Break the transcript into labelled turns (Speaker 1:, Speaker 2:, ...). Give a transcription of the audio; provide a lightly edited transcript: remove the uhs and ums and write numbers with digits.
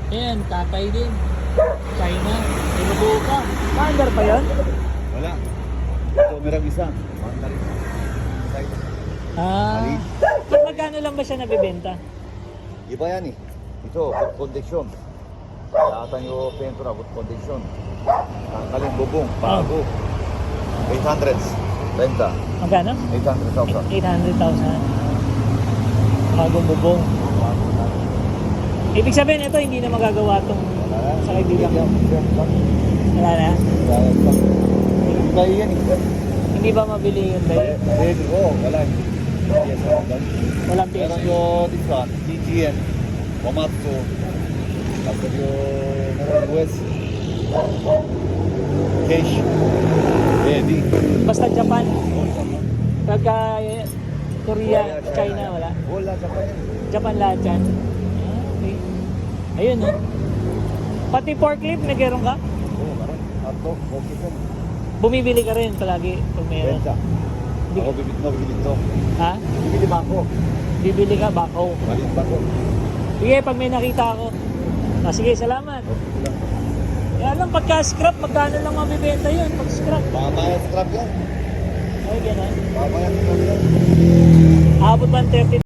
Speaker 1: Ayan, tatay din. China. Inubuo ka. Under pa yun?
Speaker 2: Wala. Ito, merang isa. Mandarin.
Speaker 1: Ah.
Speaker 2: Ali.
Speaker 1: Ba't magkano lang ba siya nabibenta?
Speaker 2: Iba yan eh. Ito, good condition. Lahat yung pentura, good condition. Tangkalin bubong, bago. 800s. Renta.
Speaker 1: Magkano?
Speaker 2: 800,000.
Speaker 1: 800,000. Bagong bubong. Ibig sabihin ito hindi na magagawa tong sa kaibigan ko. Wala na?
Speaker 2: Kaya yan eh.
Speaker 1: Hindi ba mabili yung dahil?
Speaker 2: Ready ko, wala. Yes,
Speaker 1: Walang
Speaker 2: meron
Speaker 1: PSP.
Speaker 2: yung this one, DGN, Komatsu, tapos yung meron US, Cash, ready.
Speaker 1: Basta Japan. Pagka Korea, China, wala.
Speaker 2: Wala sa kanya.
Speaker 1: Japan lahat yan. Ah, okay. Ayun no. Pati forklift, may meron ka?
Speaker 2: Oo, meron. Ato, okay po.
Speaker 1: Bumibili ka rin palagi pag meron.
Speaker 2: Benta. Ako bibili to.
Speaker 1: Ha?
Speaker 2: Bibili ba ako?
Speaker 1: Bibili ka, bakaw.
Speaker 2: Balik ba ako?
Speaker 1: Sige, pag may nakita ako. Ah, sige, salamat.
Speaker 2: Okay lang.
Speaker 1: Kaya lang, pagka scrap, magkano lang mabibenta yun? Pag scrap.
Speaker 2: Babayad scrap yan.
Speaker 1: Ay, gano'n.
Speaker 2: Babayad scrap yan.
Speaker 1: Abot ba ang 30